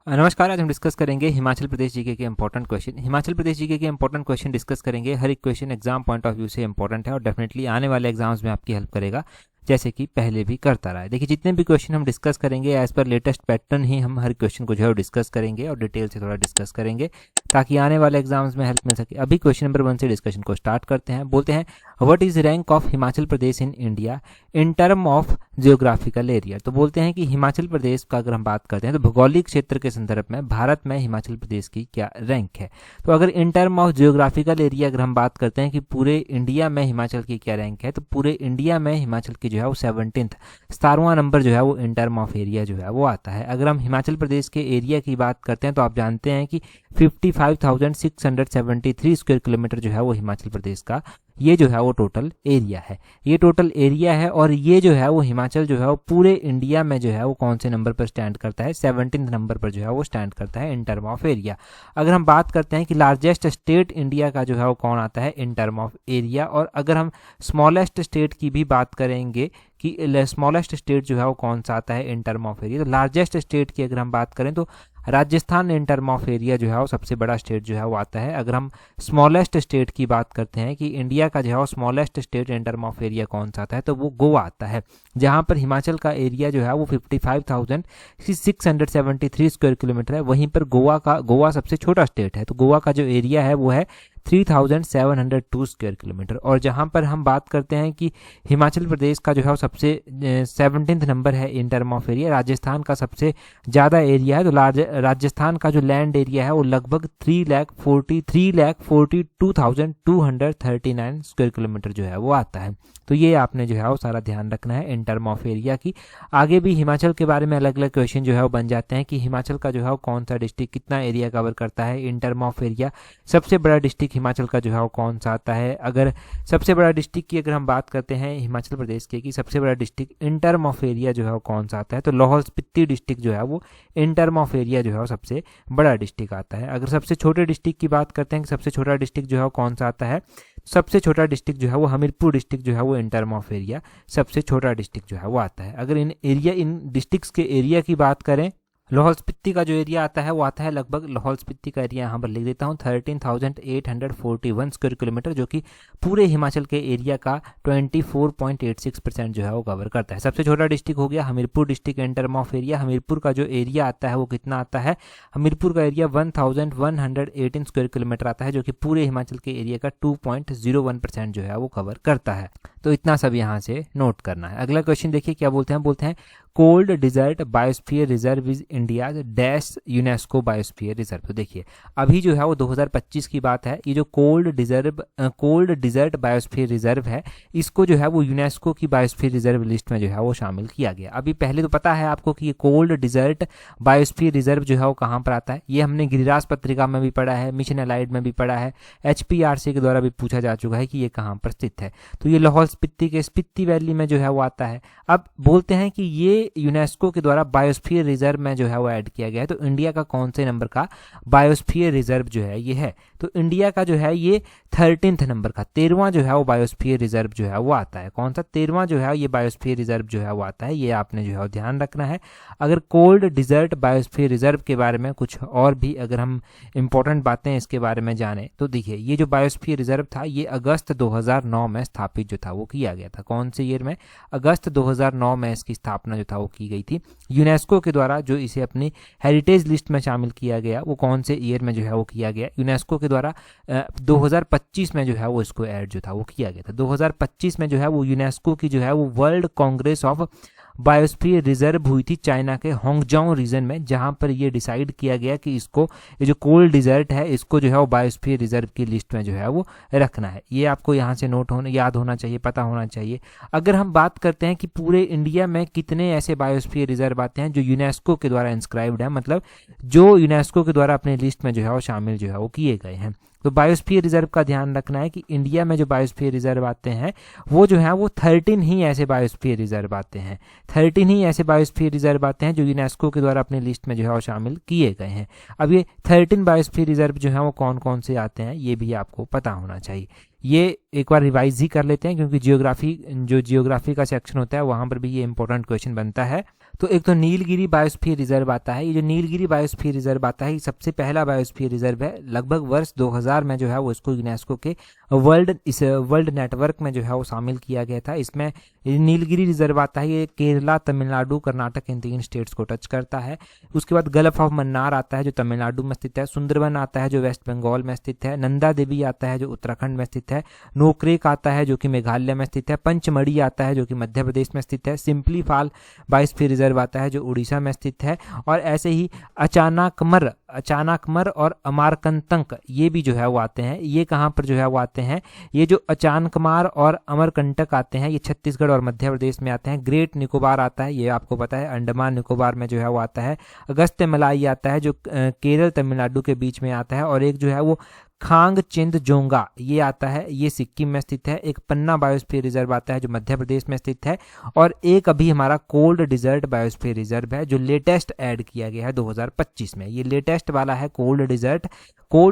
नमस्कार। आज हम डिस्कस करेंगे हिमाचल प्रदेश जीके के important question. Himachal Pradesh GK के इंपॉर्टेंट क्वेश्चन डिस्कस करेंगे। हर एक question exam point of view से इंपॉर्टेंट है और डेफिनेटली आने वाले एग्जाम्स में आपकी हेल्प करेगा, जैसे कि पहले भी करता रहा है। देखिए, जितने भी क्वेश्चन हम डिस्कस करेंगे एज पर लेटेस्ट पैटर्न ही हम हर क्वेश्चन को जो है डिस्कस करेंगे और डिटेल से थोड़ा डिस्कस करेंगे ताकि आने वाले एग्जाम्स में हेल्प मिल सके। अभी क्वेश्चन नंबर 1 से डिस्कशन को स्टार्ट करते हैं। बोलते हैं, what is rank of Himachal Pradesh in India in term of geographical area. तो बोलते हैं कि हिमाचल प्रदेश का अगर हम बात करते हैं तो भौगोलिक क्षेत्र के संदर्भ में भारत में हिमाचल प्रदेश की क्या रैंक है। तो अगर in term of geographical area अगर हम बात करते हैं कि पूरे इंडिया में हिमाचल की क्या रैंक है, तो पूरे इंडिया में हिमाचल की जो है वो 17वां नंबर जो है वो इन टर्म ऑफ एरिया जो है वो आता है। अगर हम हिमाचल प्रदेश के एरिया की बात करते हैं तो आप जानते हैं कि 55,673 स्क्वायर किलोमीटर जो है वो हिमाचल प्रदेश का ये जो है वो टोटल एरिया है। ये टोटल एरिया है और ये जो है वो हिमाचल जो है वो पूरे इंडिया में जो है वो कौन से नंबर पर स्टैंड करता है, 17 नंबर पर जो है वो स्टैंड करता है इन टर्म ऑफ एरिया। अगर हम बात करते हैं कि लार्जेस्ट स्टेट इंडिया का जो है वो कौन आता है इन टर्म ऑफ एरिया, और अगर हम स्मॉलेस्ट स्टेट की भी बात करेंगे कि स्मॉलेस्ट स्टेट जो है वो कौन सा आता है इन टर्म ऑफ एरिया, तो लार्जेस्ट स्टेट की अगर हम बात करें तो Rajasthan in term of area जो है वो सबसे बड़ा स्टेट जो है वो आता है। अगर हम स्मॉलेस्ट स्टेट की बात करते हैं कि इंडिया का जो है वो smallest state in term of area कौन सा आता है, तो वो गोवा आता है, जहां पर हिमाचल का एरिया जो है वो 55,673 स्क्वायर किलोमीटर है। वहीं पर गोवा सबसे छोटा स्टेट है, तो गोवा का जो एरिया है वो है 3,702 स्क्वायर किलोमीटर। और जहां पर हम बात करते हैं कि हिमाचल प्रदेश का जो है वो सबसे 17 नंबर है in term of area, Rajasthan का सबसे ज़्यादा एरिया है, तो राजस्थान का जो लैंड एरिया है वो लगभग 3,42,239 स्क्वायर किलोमीटर जो है वो आता है। तो ये आपने जो है वो सारा ध्यान रखना है इन टर्म ऑफ एरिया की। आगे भी हिमाचल के बारे में अलग अलग क्वेश्चन जो है वो बन जाते हैं कि हिमाचल का जो है वो कौन सा डिस्ट्रिक्ट कितना एरिया कवर करता है इन टर्म ऑफ एरिया, सबसे बड़ा डिस्ट्रिक्ट हिमाचल का जो है वो कौन सा आता है। अगर सबसे बड़ा डिस्ट्रिक्ट की अगर हम बात करते हैं हिमाचल प्रदेश के कि सबसे बड़ा district in term of area जो है वो कौन सा आता है, तो लाहौल स्पीति डिस्ट्रिक्ट जो है वो इन टर्म ऑफ एरिया जो है वो सबसे बड़ा डिस्ट्रिक्ट आता है। अगर सबसे छोटे डिस्ट्रिक्ट की बात करते हैं कि सबसे छोटा डिस्ट्रिक्ट जो है वो कौन सा आता है, सबसे छोटा डिस्ट्रिक्ट जो है वो हमीरपुर डिस्ट्रिक्ट जो है वो इन टर्म ऑफ एरिया सबसे छोटा डिस्ट्रिक्ट जो है वो आता है। अगर इन डिस्ट्रिक्ट्स के एरिया की बात करें, लाहौल स्पीति का जो एरिया आता है वो आता है लगभग, लाहौल स्पीति का एरिया यहाँ पर लिख देता हूँ, 13,841 स्क्वायर किलोमीटर, जो कि पूरे हिमाचल के एरिया का 24.86% जो है वो कवर करता है। सबसे छोटा डिस्ट्रिक्ट हो गया Hamirpur district in term of area. Hamirpur का जो एरिया आता है वो कितना आता है, हमीरपुर का एरिया 1,118 स्क्वायर किलोमीटर आता है, जो कि पूरे हिमाचल के एरिया का 2.01% जो है वो कवर करता है। तो इतना सब यहाँ से नोट करना है। अगला क्वेश्चन देखिए क्या बोलते हैं cold desert biosphere reserve is India dash UNESCO biosphere reserve. तो देखिए, अभी जो है वो 2025 की बात है। ये जो कोल्ड डिजर्ट बायोस्फीयर रिजर्व है, इसको जो है वो यूनेस्को की बायोस्फीयर रिजर्व लिस्ट में जो है वो शामिल किया गया। अभी पहले तो पता है आपको कि ये कोल्ड डिजर्ट बायोस्फीयर रिजर्व जो है वो कहाँ पर आता है। ये हमने गिरिराज पत्रिका में भी पढ़ा है, मिशन एलाइड में भी पढ़ा है, HPRC के द्वारा भी पूछा जा चुका है कि ये कहाँ पर स्थित है। तो ये लाहौल स्पीति के स्पीति वैली में जो है वो आता है। अब बोलते हैं कि ये यूनेस्को के द्वारा बायोस्फीयर रिजर्व में जो है वो ऐड किया गया है, तो इंडिया का कौन से नंबर का बायोस्फीयर रिजर्व जो है ये है, तो इंडिया का जो है ये 13 नंबर का 13वां जो है वो बायोस्फीयर रिजर्व जो है वो आता है। कौन सा 13वां जो है ये बायोस्फीयर रिजर्व जो है वो आता है, ये आपने जो है ध्यान रखना है। अगर कोल्ड डिजर्ट बायोस्फीयर रिजर्व के बारे में कुछ और भी अगर हम इंपॉर्टेंट बातें इसके बारे में जाने, तो देखिए ये जो बायोस्फीयर रिजर्व था ये अगस्त 2009 में स्थापित जो था वो किया गया था। कौन से ईयर में, अगस्त 2009 में इसकी स्थापना जो था वो की गई थी। यूनेस्को के द्वारा जो इसे अपनी हेरिटेज लिस्ट में शामिल किया गया, वो कौन से ईयर में जो है वो किया गया, यूनेस्को के द्वारा 2025 में जो है वो इसको ऐड जो था वो किया गया था। 2025 में जो है वो यूनेस्को की जो है वो world Congress of biosphere reserve हुई थी चाइना के होंगजाओ रीजन में, जहां पर ये डिसाइड किया गया कि इसको ये जो कोल्ड डिजर्ट है इसको जो है वो बायोस्फीयर रिजर्व की लिस्ट में जो है वो रखना है। ये आपको यहाँ से याद होना चाहिए, पता होना चाहिए। अगर हम बात करते हैं कि पूरे इंडिया में कितने ऐसे बायोस्फीयर रिजर्व आते हैं जो यूनेस्को के द्वारा इंस्क्राइब्ड है, मतलब जो यूनेस्को के द्वारा अपने लिस्ट में जो है वो शामिल जो है वो किए गए हैं, तो बायोस्फीयर रिजर्व का ध्यान रखना है कि इंडिया में जो बायोस्फीयर रिजर्व आते हैं वो जो है वो 13 ही ऐसे बायोस्फीयर रिजर्व आते हैं, 13 ही ऐसे बायोस्फीयर रिजर्व आते हैं जो यूनेस्को के द्वारा अपनी लिस्ट में जो है वो शामिल किए गए हैं। अब ये 13 बायोस्फीयर रिजर्व जो है वो कौन कौन से आते हैं ये भी आपको पता होना चाहिए। ये एक बार रिवाइज ही कर लेते हैं क्योंकि जियोग्राफी का सेक्शन होता है वहाँ पर भी ये इंपॉर्टेंट क्वेश्चन बनता है। तो एक तो नीलगिरी बायोस्फीयर रिजर्व आता है। ये जो नीलगिरी बायोस्फीयर रिजर्व आता है ये सबसे पहला बायोस्फीयर रिजर्व है। लगभग वर्ष 2000 में जो है वो इसको यूनेस्को के वर्ल्ड नेटवर्क में जो है वो शामिल किया गया था। इसमें नीलगिरी रिजर्व आता है, ये केरला, तमिलनाडु, कर्नाटक इन 3 स्टेट्स को टच करता है। उसके बाद गल्फ ऑफ मन्नार आता है जो तमिलनाडु में स्थित है, सुंदरबन आता है जो वेस्ट बंगाल में स्थित है, नंदा देवी आता है जो उत्तराखंड में स्थित है, नोक्रेक आता है जो कि मेघालय में स्थित है, पंचमढ़ी आता है जो कि मध्य प्रदेश में स्थित है, सिंपली फाल बायोस्फीयर रिजर्व आता है जो उड़ीसा में स्थित है, और ऐसे ही अचानकमर और अमारकंटक ये भी जो है वो आते हैं। ये कहाँ पर जो है वो आते हैं, ये जो अचानकमार और अमरकंटक आते हैं ये छत्तीसगढ़ और मध्य प्रदेश में आते हैं। ग्रेट निकोबार आता है, ये आपको पता है अंडमान निकोबार में जो है वो आता है। अगस्त्य मलाई आता है जो केरल तमिलनाडु के बीच में आता है, और एक जो है वो खांगचेंदजोंगा ये आता है, ये सिक्किम में स्थित है। एक पन्ना बायोस्फीयर रिजर्व आता है जो मध्य प्रदेश में स्थित है, और एक अभी हमारा कोल्ड डिजर्ट बायोस्फीयर रिजर्व है जो लेटेस्ट ऐड किया गया है 2025 में। ये लेटेस्ट वाला है कोल्ड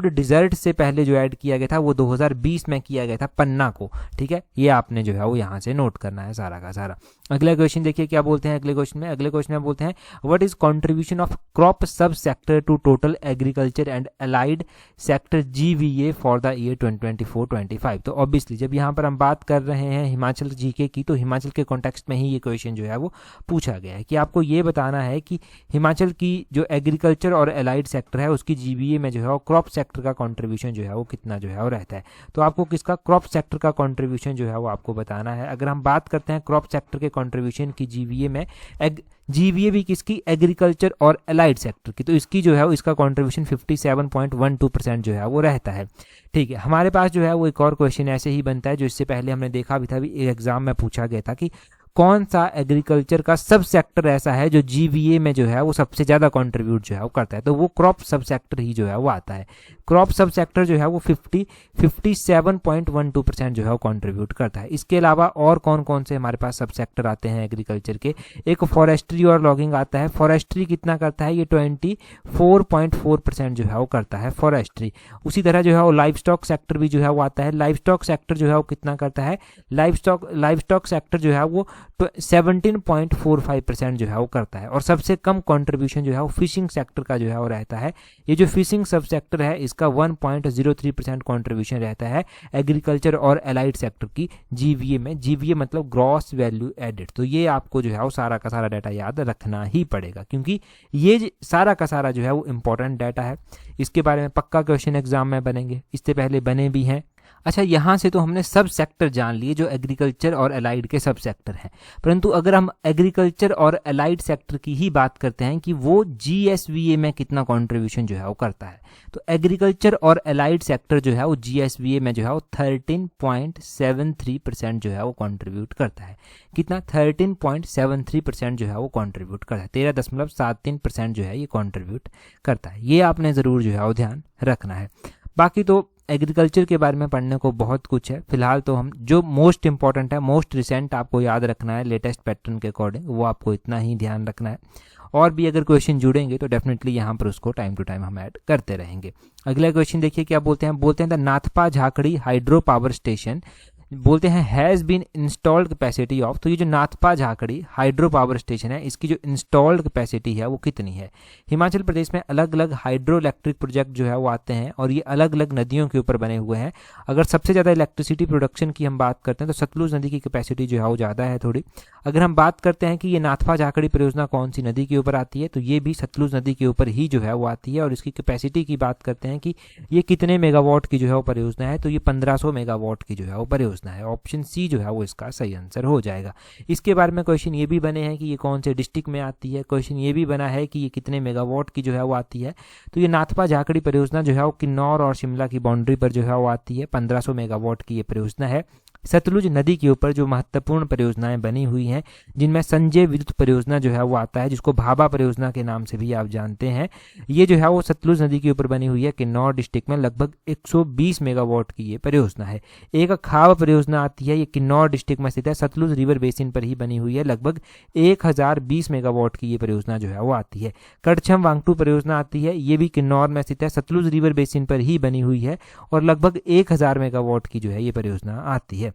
डिजर्ट से पहले जो ऐड किया गया था वो 2020 में किया गया था पन्ना को। ठीक है, ये आपने जो है वो यहाँ से नोट करना है सारा का सारा। अगला क्वेश्चन देखिए क्या बोलते हैं अगले क्वेश्चन में बोलते हैं what is contribution of crop sub sector to total agriculture and allied sector GVA for the year 2024-25। तो ऑब्वियसली जब यहाँ पर हम बात कर रहे हैं हिमाचल जीके की, तो हिमाचल के कॉन्टेक्स्ट में ही ये क्वेश्चन जो है वो पूछा गया है कि आपको ये बताना है कि हिमाचल की जो एग्रीकल्चर और अलाइड सेक्टर है उसकी GVA में जो है वो क्रॉप सेक्टर का कंट्रीब्यूशन जो है वो कितना जो है वो रहता है। तो आपको किसका क्रॉप सेक्टर का कंट्रीब्यूशन जो है वो आपको बताना है। अगर हम बात करते हैं क्रॉप सेक्टर के कंट्रीब्यूशन की GVA में, GVA भी किसकी, एग्रीकल्चर और अलाइड सेक्टर की, तो इसकी जो है वो इसका कंट्रीब्यूशन 57.12% जो है वो रहता है। ठीक है, हमारे पास जो है वो एक और क्वेश्चन ऐसे ही बनता है जो इससे पहले हमने देखा भी था, भी एग्जाम में पूछा गया था कि कौन सा एग्रीकल्चर का सब सेक्टर ऐसा है जो GVA में जो है वो सबसे ज़्यादा कंट्रीब्यूट जो है वो करता है, तो वो क्रॉप सब सेक्टर ही जो है वो आता है। क्रॉप सब सेक्टर जो है वो 57.12% जो है वो कंट्रीब्यूट करता है। इसके अलावा और कौन कौन से हमारे पास सब सेक्टर आते हैं एग्रीकल्चर के, एक फॉरेस्ट्री और लॉगिंग आता है। फॉरेस्ट्री कितना करता है, ये 24.4% जो है वो करता है फॉरेस्ट्री। उसी तरह जो है वो लाइव स्टॉक सेक्टर भी जो है वो आता है। लाइव स्टॉक सेक्टर जो है वो कितना करता है, लाइव स्टॉक सेक्टर जो है वो 17.45% जो है वो करता है। और सबसे कम कंट्रीब्यूशन जो है वो फिशिंग सेक्टर का जो है वो रहता है। ये जो फिशिंग सब सेक्टर है इसका 1.03% कंट्रीब्यूशन रहता है एग्रीकल्चर और अलाइड सेक्टर की GVA में। GVA मतलब ग्रॉस वैल्यू एडेड। तो ये आपको जो है वो सारा का सारा डाटा याद रखना ही पड़ेगा, क्योंकि ये सारा का सारा जो है वो इंपॉर्टेंट डाटा है। इसके बारे में पक्का क्वेश्चन एग्जाम में बनेंगे, इससे पहले बने भी हैं। अच्छा, यहाँ से तो हमने सब सेक्टर जान लिए जो एग्रीकल्चर और अलाइड के सब सेक्टर हैं, परंतु अगर हम एग्रीकल्चर और अलाइड सेक्टर की ही बात करते हैं कि वो GSVA में कितना कंट्रीब्यूशन जो है वो करता है, तो एग्रीकल्चर और अलाइड सेक्टर जो है वो GSVA में जो है वो 13.73% जो है वो कंट्रीब्यूट करता है। कितना, 13.73% जो है वो कंट्रीब्यूट करता है। 13.73% जो है ये कंट्रीब्यूट करता है। ये आपने ज़रूर जो है वो ध्यान रखना है। बाकी तो एग्रीकल्चर के बारे में पढ़ने को बहुत कुछ है, फिलहाल तो हम जो मोस्ट इंपॉर्टेंट है, मोस्ट रिसेंट आपको याद रखना है लेटेस्ट पैटर्न के अकॉर्डिंग, वो आपको इतना ही ध्यान रखना है। और भी अगर क्वेश्चन जुड़ेंगे तो डेफिनेटली यहाँ पर उसको टाइम टू टाइम हम ऐड करते रहेंगे। अगला क्वेश्चन देखिए क्या बोलते हैं the Nathpa Jhakri hydro power station बोलते हैं has been installed capacity of. तो ये जो Nathpa Jhakri hydro power station है इसकी जो इंस्टॉल्ड कैपेसिटी है वो कितनी है। हिमाचल प्रदेश में अलग अलग हाइड्रो इलेक्ट्रिक प्रोजेक्ट जो है वो आते हैं और ये अलग अलग नदियों के ऊपर बने हुए हैं। अगर सबसे ज़्यादा इलेक्ट्रिसिटी प्रोडक्शन की हम बात करते हैं तो सतलुज नदी की कैपेसिटी जो है वो ज़्यादा है थोड़ी। अगर हम बात करते हैं कि ये नाथपा झाकड़ी परियोजना कौन सी नदी के ऊपर आती है, तो ये भी सतलुज नदी के ऊपर ही जो है वो आती है। और इसकी कैपेसिटी की बात करते हैं कि ये कितने मेगावाट की जो है वो परियोजना है, तो ये 1500 मेगावाट की जो है वो परियोजना है। ऑप्शन सी जो है वो इसका सही आंसर हो जाएगा। इसके बारे में क्वेश्चन ये भी बने हैं कि ये कौन से डिस्ट्रिक्ट में आती है, क्वेश्चन ये भी बना है कि ये कितने मेगावाट की जो है वो आती है। तो ये नाथपा झाकड़ी परियोजना जो है वो किन्नौर और शिमला की बाउंड्री पर जो है वो आती है। 1500 मेगावाट की ये परियोजना है। सतलुज नदी के ऊपर जो महत्वपूर्ण परियोजनाएं बनी हुई हैं, जिनमें संजय विद्युत परियोजना जो है वो आता है, जिसको भाभा परियोजना के नाम से भी आप जानते हैं। ये जो है वो सतलुज नदी के ऊपर बनी हुई है किन्नौर डिस्ट्रिक्ट में। लगभग 120 मेगावाट की ये परियोजना है। एक खाब परियोजना आती है, ये किन्नौर डिस्ट्रिक्ट में स्थित है, सतलुज रिवर बेसिन पर ही बनी हुई है। लगभग 1020 मेगावाट की ये परियोजना जो है वो आती है। कड़छम वांगटू परियोजना आती है, ये भी किन्नौर में स्थित है, सतलुज रिवर बेसिन पर ही बनी हुई है और लगभग 1000 मेगावाट की जो है ये परियोजना आती है।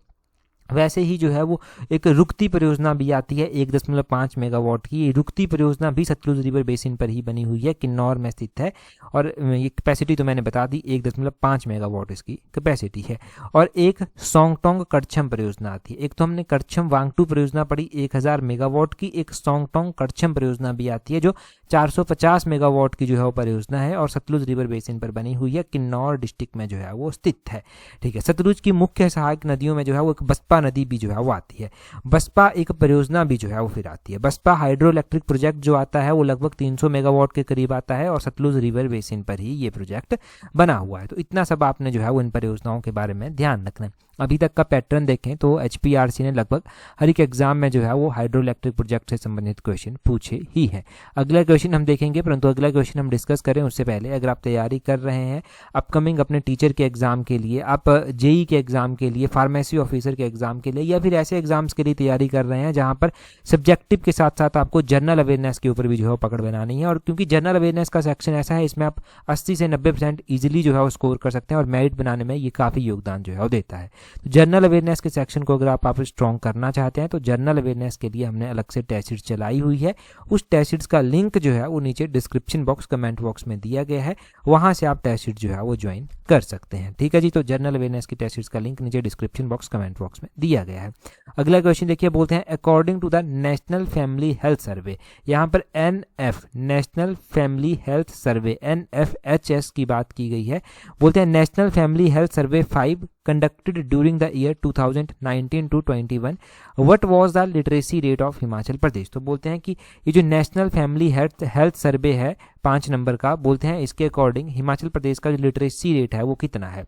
वैसे ही जो है वो एक रुकती परियोजना भी आती है 1.5 मेगावाट की। ये रुकती परियोजना भी सतलुज रिवर बेसिन पर ही बनी हुई है, किन्नौर में स्थित है, और ये कैपेसिटी तो मैंने बता दी 1.5 मेगावाट इसकी कैपेसिटी है। और एक सोंगटोंग करछम परियोजना आती है। एक तो हमने करछम वांगटू परियोजना पढ़ी 1000 मेगावाट की, एक सोंगटोंग करछम परियोजना भी आती है जो 450 मेगावाट की जो है वो परियोजना है और सतलुज रिवर बेसिन पर बनी हुई है, किन्नौर डिस्ट्रिक्ट में जो है वो स्थित है। ठीक है, सतलुज की मुख्य सहायक नदियों में जो है वो एक बसपा नदी भी जो है वो आती है। बसपा एक परियोजना भी जो है वो फिर आती है। बसपा हाइड्रो इलेक्ट्रिक प्रोजेक्ट जो आता है वो लगभग 300 मेगावाट के करीब आता है और सतलुज रिवर बेसिन पर ही ये प्रोजेक्ट बना हुआ है। तो इतना सब आपने जो है वो इन परियोजनाओं के बारे में ध्यान रखना है। अभी तक का पैटर्न देखें तो HPRC ने लगभग हर एक एग्जाम में जो है वो हाइड्रो इलेक्ट्रिक प्रोजेक्ट से संबंधित क्वेश्चन पूछे ही हैं। अगला क्वेश्चन हम देखेंगे, परंतु अगला क्वेश्चन हम डिस्कस करें उससे पहले अगर आप तैयारी कर रहे हैं अपकमिंग अपने टीचर के एग्जाम के लिए, आप JEE के एग्जाम के लिए, फार्मेसी ऑफिसर के एग्जाम के लिए, या फिर ऐसे एग्जाम्स के लिए तैयारी कर रहे हैं जहां पर सब्जेक्टिव के साथ साथ आपको जनरल अवेयरनेस के ऊपर भी जो है पकड़ बनानी है, और क्योंकि जनरल अवेयरनेस का सेक्शन ऐसा है इसमें आप 80 से 90% ईजिली जो है वो स्कोर कर सकते हैं और मेरिट बनाने में ये काफ़ी योगदान जो है वो देता है। तो जनरल अवेयरनेस के सेक्शन को अगर आप स्ट्रॉन्ग करना चाहते हैं तो जनरल अवेयरनेस के लिए हमने अलग से टेस्ट सीरीज चलाई हुई है। उस टेस्ट सीरीज का लिंक जो है वो नीचे डिस्क्रिप्शन बॉक्स कमेंट बॉक्स में दिया गया है, वहां से आप टेस्ट सीरीज जो है वो ज्वाइन कर सकते हैं। ठीक है जी, तो जनरल अवेयरनेस की टेस्ट सीरीज का लिंक नीचे डिस्क्रिप्शन बॉक्स कमेंट बॉक्स में दिया गया है। अगला क्वेश्चन देखिए, बोलते हैं according to the national family health survey, यहाँ पर NF national family health survey NFHS की बात की गई है। बोलते हैं national family health survey 5 conducted during the year 2019 to 21 what was the literacy rate of Himachal Pradesh. तो बोलते हैं कि ये जो नेशनल फैमिली हेल्थ सर्वे है 5 नंबर का, बोलते हैं इसके अकॉर्डिंग हिमाचल प्रदेश का जो लिटरेसी रेट है वो कितना है।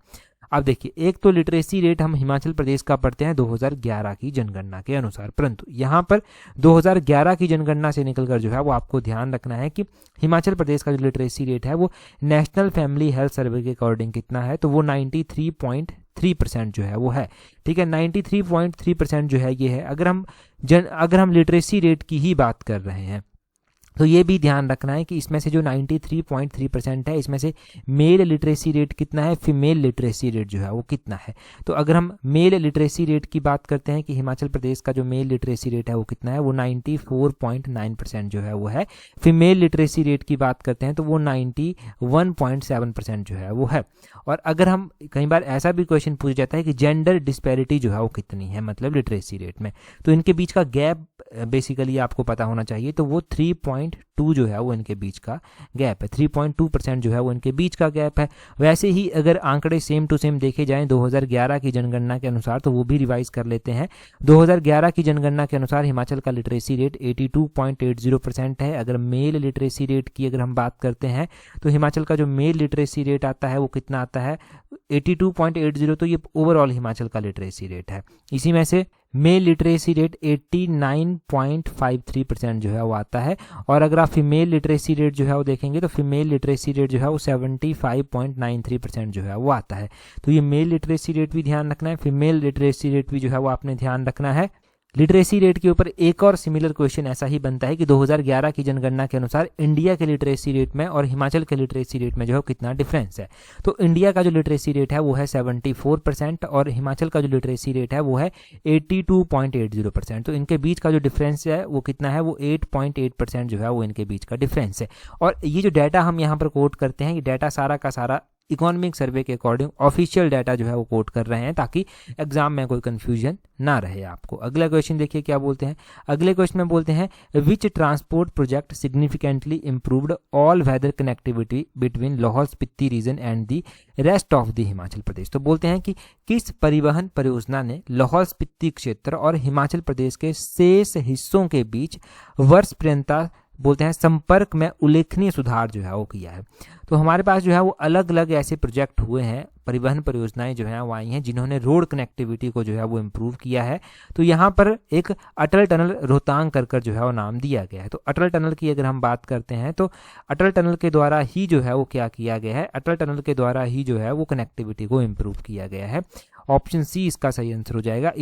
अब देखिए, एक तो लिटरेसी रेट हम हिमाचल प्रदेश का पढ़ते हैं 2011 की जनगणना के अनुसार, परंतु यहाँ पर 2011 की जनगणना से निकलकर जो है वो आपको ध्यान रखना है कि हिमाचल प्रदेश का जो लिटरेसी रेट है वो नेशनल फैमिली हेल्थ सर्वे के अकॉर्डिंग कितना है, तो वो 93.3% जो है वो है। ठीक है, 93.3% जो है ये है। अगर हम लिटरेसी रेट की ही बात कर रहे हैं तो ये भी ध्यान रखना है कि इसमें से जो 93.3% है इसमें से मेल लिटरेसी रेट कितना है, फीमेल लिटरेसी रेट जो है वो कितना है। तो अगर हम मेल लिटरेसी रेट की बात करते हैं कि हिमाचल प्रदेश का जो मेल लिटरेसी रेट है वो कितना है, वो 94.9% जो है वो है। फीमेल लिटरेसी रेट की बात करते हैं तो वो 91.7% जो है वो है। और अगर हम कई बार ऐसा भी क्वेश्चन पूछ जाता है कि जेंडर डिस्पैरिटी जो है वो कितनी है, मतलब लिटरेसी रेट में, तो इनके बीच का गैप बेसिकली आपको पता होना चाहिए, तो वो 3.2 जो है वो इनके बीच का गैप है। 3.2% जो है वो इनके बीच का गैप है। वैसे ही अगर आंकड़े सेम टू सेम देखे जाएं 2011 की जनगणना के अनुसार, तो वो भी रिवाइज कर लेते हैं। 2011 की जनगणना के अनुसार हिमाचल का लिटरेसी रेट 82.80% है। अगर मेल लिटरेसी रेट की अगर हम बात करते हैं तो हिमाचल का जो मेल लिटरेसी रेट आता है वो कितना आता है, 82.80, तो ये ओवरऑल हिमाचल का लिटरेसी रेट है। इसी में से मेल लिटरेसी रेट 89.53% जो है वो आता है। और अगर आप फीमेल लिटरेसी रेट जो है वो देखेंगे तो फीमेल लिटरेसी रेट जो है वो 75.93% जो है वो आता है। तो ये मेल लिटरेसी रेट भी ध्यान रखना है, फीमेल लिटरेसी रेट भी जो है वो आपने ध्यान रखना है। लिटरेसी रेट के ऊपर एक और सिमिलर क्वेश्चन ऐसा ही बनता है कि 2011 की जनगणना के अनुसार इंडिया के लिटरेसी रेट में और हिमाचल के लिटरेसी रेट में जो है कितना डिफरेंस है। तो इंडिया का जो लिटरेसी रेट है वो है 74% और हिमाचल का जो लिटरेसी रेट है वो है 82.80%। तो इनके बीच का जो डिफरेंस है वो कितना है, वो 8.8% जो है वो इनके बीच का डिफरेंस है। और ये जो डाटा हम यहाँ पर कोट करते हैं, ये डाटा सारा का सारा इकोनॉमिक सर्वे के अकॉर्डिंग ऑफिशियल डाटा जो है वो कोट कर रहे हैं ताकि एग्जाम में कोई कंफ्यूजन ना रहे आपको। अगला क्वेश्चन देखिए क्या बोलते हैं। अगले क्वेश्चन में बोलते हैं which transport project significantly improved all weather connectivity between Lahaul Spiti region and the rest of the Himachal Pradesh. तो बोलते हैं कि किस परिवहन परियोजना ने लाहौल स्पीति क्षेत्र और हिमाचल प्रदेश के शेष हिस्सों के बीच वर्ष पर्यंत बोलते हैं संपर्क में उल्लेखनीय सुधार जो है वो किया है। तो हमारे पास जो है वो अलग अलग ऐसे प्रोजेक्ट हुए हैं, परिवहन परियोजनाएं जो है वो आई हैं जिन्होंने रोड कनेक्टिविटी को जो है वो इम्प्रूव किया है। तो यहाँ पर एक अटल टनल रोहतांग कर जो है वो नाम दिया गया है। तो अटल टनल की अगर हम बात करते हैं तो अटल टनल के द्वारा ही जो है वो क्या किया गया है, अटल टनल के द्वारा ही जो है वो कनेक्टिविटी को इम्प्रूव किया गया है। ऑप्शन सी इसका सही आंसर हो जाएगा।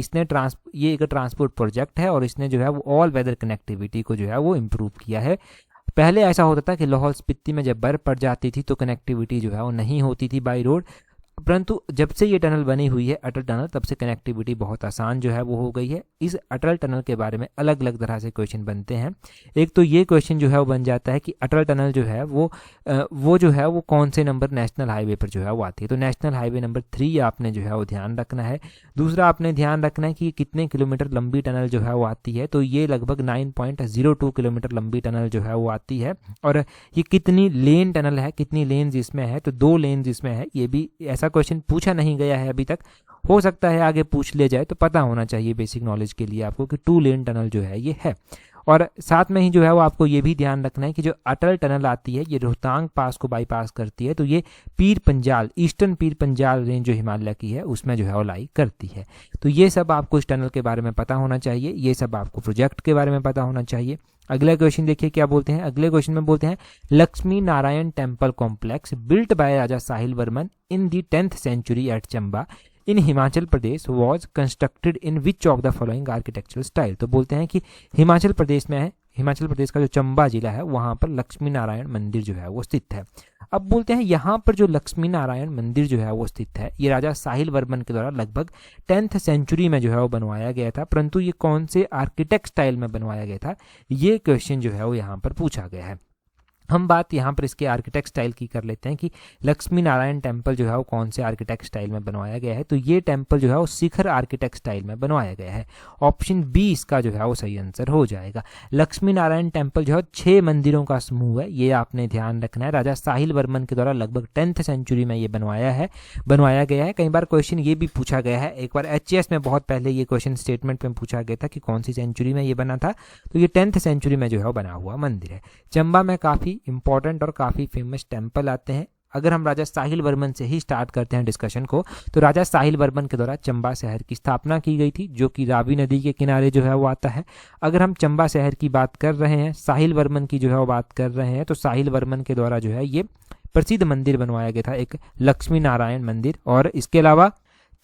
ये एक ट्रांसपोर्ट प्रोजेक्ट है और इसने जो है वो ऑल वेदर कनेक्टिविटी को जो है वो इम्प्रूव किया है। पहले ऐसा होता था कि लाहौल स्पीति में जब बर्फ पड़ जाती थी तो कनेक्टिविटी जो है वो नहीं होती थी बाई रोड। परंतु जब से ये टनल बनी हुई है अटल टनल, तब से कनेक्टिविटी बहुत आसान जो है वो हो गई है। इस अटल टनल के बारे में अलग अलग तरह से क्वेश्चन बनते हैं। एक तो ये क्वेश्चन जो है वो बन जाता है कि अटल टनल जो है वो जो है वो कौन से नंबर नेशनल हाईवे पर जो है वो आती है। तो नेशनल हाईवे नंबर 3 आपने जो है वो ध्यान रखना है। दूसरा आपने ध्यान रखना है कि कितने किलोमीटर लंबी टनल जो है वो आती है। तो ये लगभग 9.02 किलोमीटर लंबी टनल जो है वो आती है। और ये कितनी लेन टनल है, कितनी लेन्स इसमें है, तो 2 लेन्स इसमें है। ये भी ऐसा क्वेश्चन पूछा नहीं गया है अभी तक, हो सकता है आगे पूछ लिया जाए, तो पता होना चाहिए बेसिक नॉलेज के लिए आपको कि 2 लेन टनल जो है ये है। और साथ में ही जो है वो आपको ये भी ध्यान रखना है कि जो अटल टनल आती है ये रोहतांग पास को बाईपास करती है। तो ये पीर पंजाल, ईस्टर्न पीर पंजाल रेंज जो हिमालय की है उसमें जो है वो लाई करती है। तो ये सब आपको इस टनल के बारे में पता होना चाहिए, ये सब आपको प्रोजेक्ट के बारे में पता होना चाहिए। अगला क्वेश्चन देखिए क्या बोलते हैं। अगले क्वेश्चन में बोलते हैं Lakshmi Narayan temple complex built by Raja Sahil Varman in the 10th century at Chamba in Himachal Pradesh was constructed in which of the following architectural style. तो बोलते हैं कि हिमाचल प्रदेश में है, हिमाचल प्रदेश का जो चंबा जिला है वहां पर लक्ष्मी नारायण मंदिर जो है वो स्थित है। अब बोलते हैं यहाँ पर जो लक्ष्मी नारायण मंदिर जो है वो स्थित है ये राजा साहिल वर्मन के द्वारा लगभग 10th सेंचुरी में जो है वो बनवाया गया था। परंतु ये कौन से आर्किटेक्ट स्टाइल में बनवाया गया था, ये क्वेश्चन जो है वो यहाँ पर पूछा गया है। हम बात यहाँ पर इसके आर्किटेक्ट स्टाइल की कर लेते हैं कि लक्ष्मी नारायण टेम्पल जो है वो कौन से आर्किटेक्ट स्टाइल में बनवाया गया है। तो ये टेम्पल जो है वो शिखर आर्किटेक्ट स्टाइल में बनवाया गया है। ऑप्शन बी इसका जो है वो सही आंसर हो जाएगा। लक्ष्मी नारायण टेम्पल जो है 6 मंदिरों का समूह है, ये आपने ध्यान रखना है। राजा साहिल वर्मन के द्वारा लगभग 10th सेंचुरी में ये बनवाया गया है। कई बार क्वेश्चन ये भी पूछा गया है, एक बार HAS में बहुत पहले ये क्वेश्चन स्टेटमेंट में पूछा गया था कि कौन सी सेंचुरी में ये बना था। तो ये 10th सेंचुरी में जो है वो बना हुआ मंदिर है। चंबा में काफ़ी इंपॉर्टेंट और काफ़ी फेमस टेम्पल आते हैं। अगर हम राजा साहिल वर्मन से ही स्टार्ट करते हैं डिस्कशन को, तो राजा साहिल वर्मन के द्वारा चंबा शहर की स्थापना की गई थी, जो कि रावी नदी के किनारे जो है वो आता है। अगर हम चंबा शहर की बात कर रहे हैं, साहिल वर्मन की जो है वो बात कर रहे हैं, तो साहिल वर्मन के द्वारा जो है ये प्रसिद्ध मंदिर बनवाया गया था, एक लक्ष्मी नारायण मंदिर। और इसके अलावा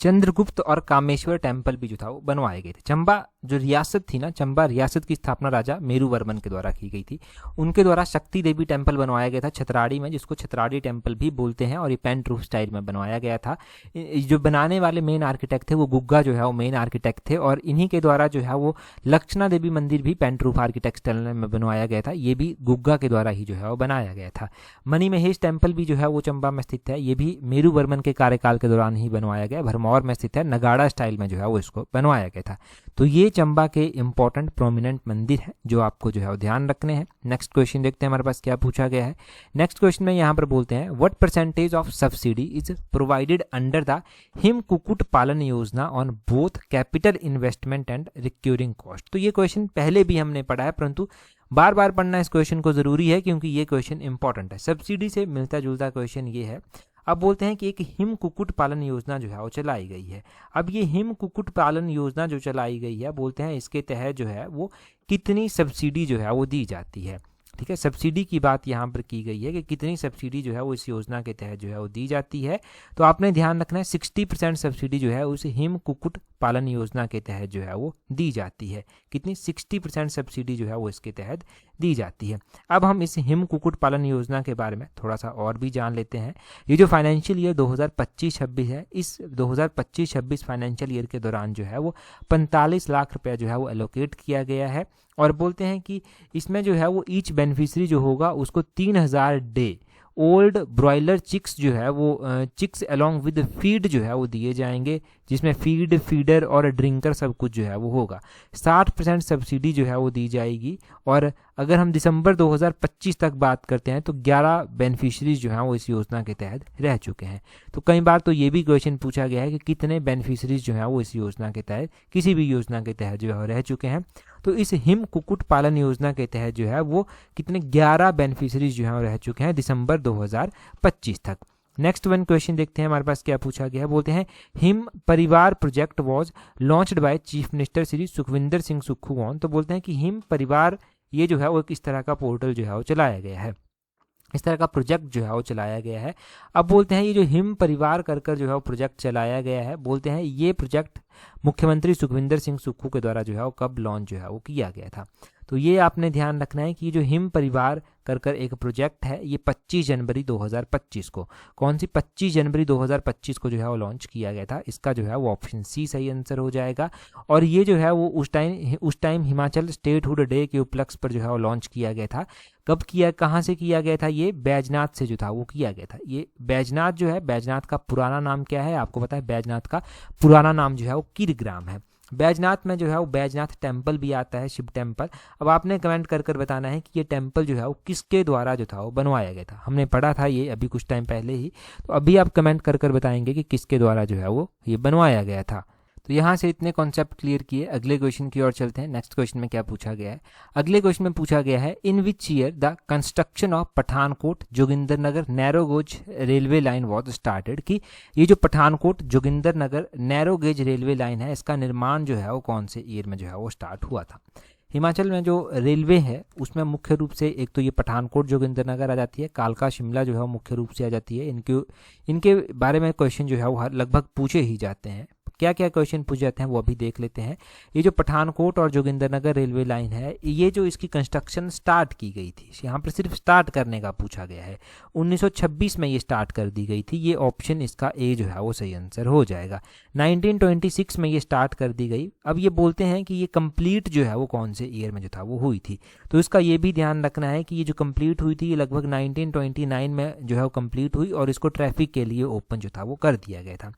चंद्रगुप्त और कामेश्वर टेम्पल भी जो था वो बनवाए गए थे। चंबा जो रियासत थी ना, चंबा रियासत की स्थापना राजा मेरू वर्मन के द्वारा की गई थी। उनके द्वारा शक्ति देवी टेम्पल बनवाया गया था छतराड़ी में, जिसको छतराड़ी टेम्पल भी बोलते हैं, और ये पेंट रूफ स्टाइल में बनवाया गया था। जो बनाने वाले मेन आर्किटेक्ट थे वो गुग्गा जो है वो मेन आर्किटेक्ट थे, और इन्हीं के द्वारा जो है वो लक्षणा देवी मंदिर भी पेंट रूफ आर्किटेक्ट स्टाइल में बनवाया गया था। ये भी गुग्गा के द्वारा ही जो है वो बनाया गया था। मणि महेश टेम्पल भी जो है वो चंबा में स्थित है, ये भी मेरू वर्मन के कार्यकाल के दौरान ही बनवाया गया। भरमौर में स्थित है, नगाड़ा स्टाइल में जो है वो इसको बनवाया गया था। तो ये चंबा के इंपॉर्टेंट प्रोमिनेंट मंदिर हैं जो आपको जो है वो ध्यान रखने हैं। नेक्स्ट क्वेश्चन देखते हैं हमारे पास क्या पूछा गया है। नेक्स्ट क्वेश्चन में यहाँ पर बोलते हैं what percentage of subsidy is provided under the him कुक्कुट पालन योजना on both capital investment and recurring cost. तो ये क्वेश्चन पहले भी हमने पढ़ा है, परंतु बार बार पढ़ना इस क्वेश्चन को जरूरी है क्योंकि ये क्वेश्चन इंपॉर्टेंट है। सब्सिडी से मिलता जुलता क्वेश्चन ये है। अब बोलते हैं कि एक हिम कुक्कुट पालन योजना जो है वो चलाई गई है। अब ये हिम कुक्कुट पालन योजना जो चलाई गई है, बोलते हैं इसके तहत जो है वो कितनी सब्सिडी जो है वो दी जाती है। ठीक है, सब्सिडी की बात यहाँ पर की गई है कि कितनी सब्सिडी जो है वो इस योजना के तहत जो है वो दी जाती है। तो आपने ध्यान रखना है 60% सब्सिडी जो है उस हिम कुक्कुट पालन योजना के तहत जो है वो दी जाती है। कितनी? 60% सब्सिडी जो है वो इसके तहत दी जाती है। अब हम इस हिम कुक्कुट पालन योजना के बारे में थोड़ा सा और भी जान लेते हैं। ये जो फाइनेंशियल ईयर 2025-26 है, इस 2025-26 फाइनेंशियल ईयर के दौरान जो है वो 45 लाख रुपया जो है वो एलोकेट किया गया है। और बोलते हैं कि इसमें जो है वो ईच बेनिफिशियरी जो होगा उसको 3000 डे ओल्ड ब्रॉयलर चिक्स जो है वो चिक्स अलोंग विद फीड जो है वो दिए जाएंगे, जिसमें फीड, फीडर और ड्रिंकर सब कुछ जो है वो होगा। 60% सब्सिडी जो है वो दी जाएगी। और अगर हम दिसंबर 2025 तक बात करते हैं तो 11 बेनिफिशरीज जो हैं वो इस योजना के तहत रह चुके हैं। तो कई बार तो ये भी क्वेश्चन पूछा गया है कि कितने बेनिफिशरीज जो हैं वो इस योजना के तहत, किसी भी योजना के तहत जो है रह चुके हैं। तो इस हिम कुक्कुट पालन योजना के तहत जो है वो कितने 11 बेनिफिशरीज जो हैं रह चुके हैं दिसंबर 2025 तक। नेक्स्ट वन क्वेश्चन देखते हैं हमारे पास क्या पूछा गया है। बोलते हैं Him Parivar project was launched by chief minister Shri Sukhvinder Singh Sukhu on. तो बोलते हैं कि हिम परिवार ये जो है वो किस तरह का पोर्टल जो है वो चलाया गया है, इस तरह का प्रोजेक्ट जो है वो चलाया गया है। अब बोलते हैं ये जो हिम परिवार कर जो है वो प्रोजेक्ट चलाया गया है, बोलते हैं ये प्रोजेक्ट मुख्यमंत्री सुखविंदर सिंह सुक्खू के द्वारा जो है वो कब लॉन्च जो है वो किया गया था। तो ये आपने ध्यान रखना है कि जो हिम परिवार कर एक प्रोजेक्ट है, ये 25 जनवरी 2025 को, कौन सी 25 जनवरी 2025 को जो है वो लॉन्च किया गया था। इसका जो है वो ऑप्शन सी सही आंसर हो जाएगा। और ये जो है वो उस टाइम हिमाचल स्टेटहुड डे के उपलक्ष्य पर जो है वो लॉन्च किया गया था। कब किया, कहाँ से किया गया था? ये बैजनाथ से जो था वो किया गया था। ये बैजनाथ जो है, बैजनाथ का पुराना नाम क्या है आपको पता है? बैजनाथ का पुराना नाम जो है वो कीरग्राम है। बैजनाथ में जो है वो बैजनाथ टेम्पल भी आता है, शिव टेम्पल। अब आपने कमेंट कर बताना है कि ये टेम्पल जो है वो किसके द्वारा जो था वो बनवाया गया था। हमने पढ़ा था ये अभी कुछ टाइम पहले ही, तो अभी आप कमेंट कर बताएंगे कि किसके द्वारा जो है वो ये बनवाया गया था। तो यहाँ से इतने कॉन्सेप्ट क्लियर किए, अगले क्वेश्चन की ओर चलते हैं। नेक्स्ट क्वेश्चन में क्या पूछा गया है? अगले क्वेश्चन में पूछा गया है, in which year the construction of Pathankot Jogindernagar narrow gauge railway line was started, कि ये जो Pathankot Jogindernagar narrow gauge railway line है, इसका निर्माण जो है वो कौन से ईयर में जो है वो स्टार्ट हुआ था। हिमाचल में जो रेलवे है उसमें मुख्य रूप से एक तो ये पठानकोट जोगिंदरनगर आ जाती है, कालका शिमला जो है वो मुख्य रूप से आ जाती है। इनके बारे में क्वेश्चन जो है वो लगभग पूछे ही जाते हैं। क्या क्या क्वेश्चन पूछ जाते हैं वो अभी देख लेते हैं। ये जो पठानकोट और जोगिंदरनगर रेलवे लाइन है, ये जो इसकी कंस्ट्रक्शन स्टार्ट की गई थी, यहाँ पर सिर्फ स्टार्ट करने का पूछा गया है। 1926 में ये स्टार्ट कर दी गई थी। ये ऑप्शन इसका ए जो है वो सही आंसर हो जाएगा। 1926 में ये स्टार्ट कर दी गई। अब ये बोलते हैं कि ये कंप्लीट जो है वो कौन से ईयर में जो था वो हुई थी, तो इसका ये भी ध्यान रखना है कि ये जो कंप्लीट हुई थी ये लगभग 1929 में जो है वो कंप्लीट हुई, और इसको ट्रैफिक के लिए ओपन जो था वो कर दिया गया था।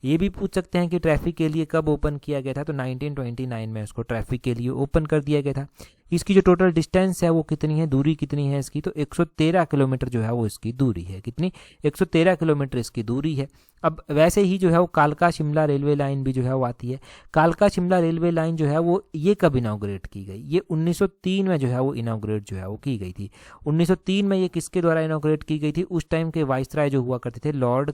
ये भी पूछ सकते हैं कि ट्रैफिक के लिए कब ओपन किया गया था, तो 1929 में उसको ट्रैफिक के लिए ओपन कर दिया गया था। इसकी जो टोटल डिस्टेंस है वो कितनी है, दूरी कितनी है इसकी, तो 113 किलोमीटर जो है वो इसकी दूरी है। कितनी? 113 किलोमीटर इसकी दूरी है। अब वैसे ही जो है वो कालका शिमला रेलवे लाइन भी जो है वो आती है। कालका शिमला रेलवे लाइन जो है वो ये कब इनॉग्रेट की गई? ये 1903 में जो है वो इनॉग्रेट जो है वो की गई थी। 1903 में ये किसके द्वारा इनॉग्रेट की गई थी? उस टाइम के वाइसराय जो हुआ करते थे लॉर्ड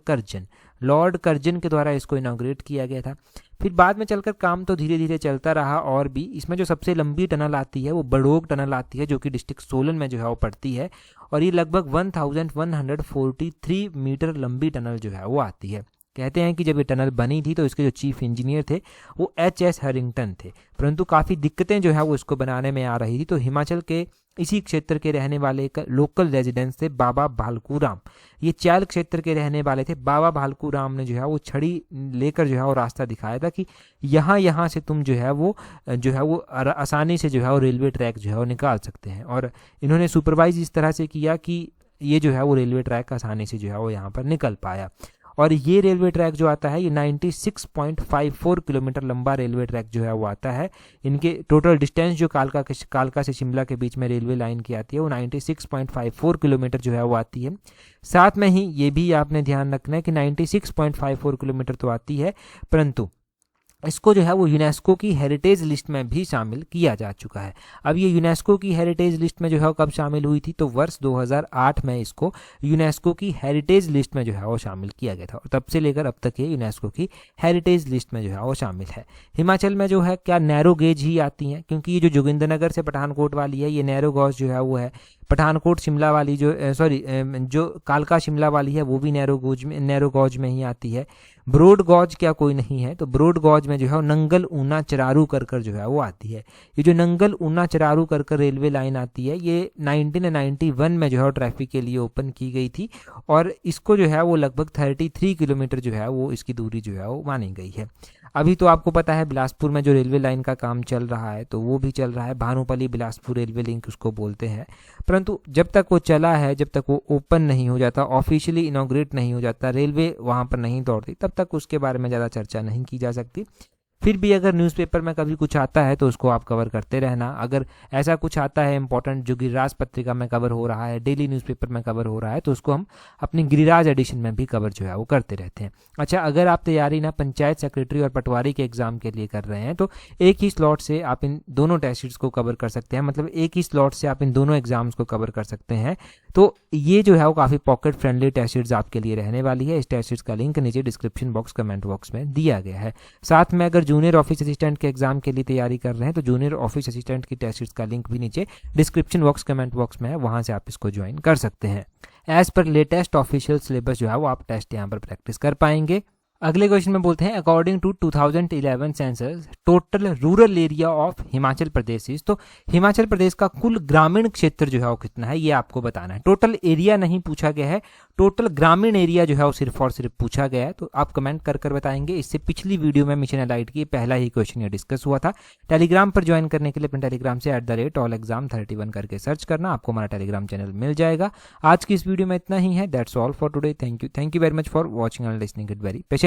कर्जन के द्वारा इसको इनॉग्रेट किया गया था। फिर बाद में चलकर काम तो धीरे धीरे चलता रहा, और भी इसमें जो सबसे लंबी टनल आती है वो बड़ोग टनल आती है, जो कि डिस्ट्रिक्ट सोलन में जो है वो पड़ती है, और ये लगभग 1143 मीटर लंबी टनल जो है वो आती है। कहते हैं कि जब ये टनल बनी थी तो इसके जो चीफ इंजीनियर थे वो एच.एस. हरिंगटन थे, परंतु काफ़ी दिक्कतें जो है वो इसको बनाने में आ रही थी। तो हिमाचल के इसी क्षेत्र के रहने वाले एक लोकल रेजिडेंट्स थे बाबा भालकू राम, ये चैल क्षेत्र के रहने वाले थे। बाबा भालकू राम ने जो है वो छड़ी लेकर जो है वो रास्ता दिखाया था कि यहाँ से तुम जो है वो आसानी से जो है वो रेलवे ट्रैक जो है वो निकाल सकते हैं, और इन्होंने सुपरवाइज इस तरह से किया कि ये जो है वो रेलवे ट्रैक आसानी से जो है वो यहाँ पर निकल पाया। और ये रेलवे ट्रैक जो आता है ये 96.54 किलोमीटर लंबा रेलवे ट्रैक जो है वो आता है। इनके टोटल डिस्टेंस जो कालका से शिमला के बीच में रेलवे लाइन की आती है वो 96.54 किलोमीटर जो है वो आती है। साथ में ही ये भी आपने ध्यान रखना है कि 96.54 किलोमीटर तो आती है, परंतु इसको जो है वो यूनेस्को की हेरिटेज लिस्ट में भी शामिल किया जा चुका है। अब ये यूनेस्को की हेरिटेज लिस्ट में जो है वो कब शामिल हुई थी, तो वर्ष 2008 में इसको यूनेस्को की हेरिटेज लिस्ट में जो है वो शामिल किया गया था, और तब से लेकर अब तक ये यूनेस्को की हेरिटेज लिस्ट में जो है वो शामिल है। हिमाचल में जो है क्या नैरो गेज ही आती हैं, क्योंकि ये जो जोगिंदरनगर से पठानकोट वाली है ये नैरो गॉज जो है वो है। पठानकोट शिमला वाली जो कालका शिमला वाली है वो भी नैरो गॉज में ही आती है। ब्रॉड गॉज क्या कोई नहीं है, तो ब्रॉड गॉज में जो है नंगल ऊना चरारू कर जो है वो आती है। ये जो नंगल ऊना चरारू कर रेलवे लाइन आती है ये 1991 में जो है ट्रैफिक के लिए ओपन की गई थी, और इसको जो है वो लगभग 33 किलोमीटर जो है वो इसकी दूरी जो है वो मानी गई है। अभी तो आपको पता है बिलासपुर में जो रेलवे लाइन का काम चल रहा है तो वो भी चल रहा है, भानुपल्ली बिलासपुर रेलवे लिंक उसको बोलते हैं, परंतु जब तक वो चला है, जब तक वो ओपन नहीं हो जाता, ऑफिशियली इनॉग्रेट नहीं हो जाता, रेलवे वहाँ पर नहीं दौड़ती, तब तक उसके बारे में ज़्यादा चर्चा नहीं की जा सकती। फिर भी अगर न्यूज़पेपर में कभी कुछ आता है तो उसको आप कवर करते रहना। अगर ऐसा कुछ आता है इंपॉर्टेंट जो गिरिराज पत्रिका में कवर हो रहा है, डेली न्यूज़पेपर में कवर हो रहा है, तो उसको हम अपनी गिरिराज एडिशन में भी कवर जो है वो करते रहते हैं। अच्छा, अगर आप तैयारी ना पंचायत सेक्रेटरी और पटवारी के एग्जाम के लिए कर रहे हैं तो एक ही स्लॉट से आप इन दोनों टेस्ट सीरीज को कवर कर सकते हैं, मतलब एक ही स्लॉट से आप इन दोनों एग्जाम्स को कवर कर सकते हैं। तो ये जो है वो काफ़ी पॉकेट फ्रेंडली टेस्ट सीरीज आपके लिए रहने वाली है। इस टेस्ट सीरीज का लिंक नीचे डिस्क्रिप्शन बॉक्स, कमेंट बॉक्स में दिया गया है। साथ में अगर जूनियर ऑफिस असिस्टेंट के एग्जाम के लिए तैयारी कर रहे हैं तो जूनियर ऑफिस असिस्टेंट की टेस्ट सीरीज का लिंक भी नीचे डिस्क्रिप्शन बॉक्स, कमेंट बॉक्स में है, वहां से आप इसको ज्वाइन कर सकते हैं। As per latest official syllabus जो है वो आप टेस्ट यहाँ पर प्रैक्टिस कर पाएंगे। अगले क्वेश्चन में बोलते हैं according to 2011 census total rural area of Himachal Pradesh is. तो हिमाचल प्रदेश का कुल ग्रामीण क्षेत्र जो है वो कितना है ये आपको बताना है। टोटल एरिया नहीं पूछा गया है, टोटल ग्रामीण एरिया जो है वो सिर्फ और सिर्फ पूछा गया है। तो आप कमेंट कर कर बताएंगे। इससे पिछली वीडियो में मिशन एलाइट की पहला ही क्वेश्चन ये डिस्कस हुआ था। टेलीग्राम पर ज्वाइन करने के लिए अपने टेलीग्राम से @allexam31 करके सर्च करना, आपको हमारा टेलीग्राम चैनल मिल जाएगा। आज की इस वीडियो में इतना ही है। That's all for today. Thank you very much for watching and listening it very patiently.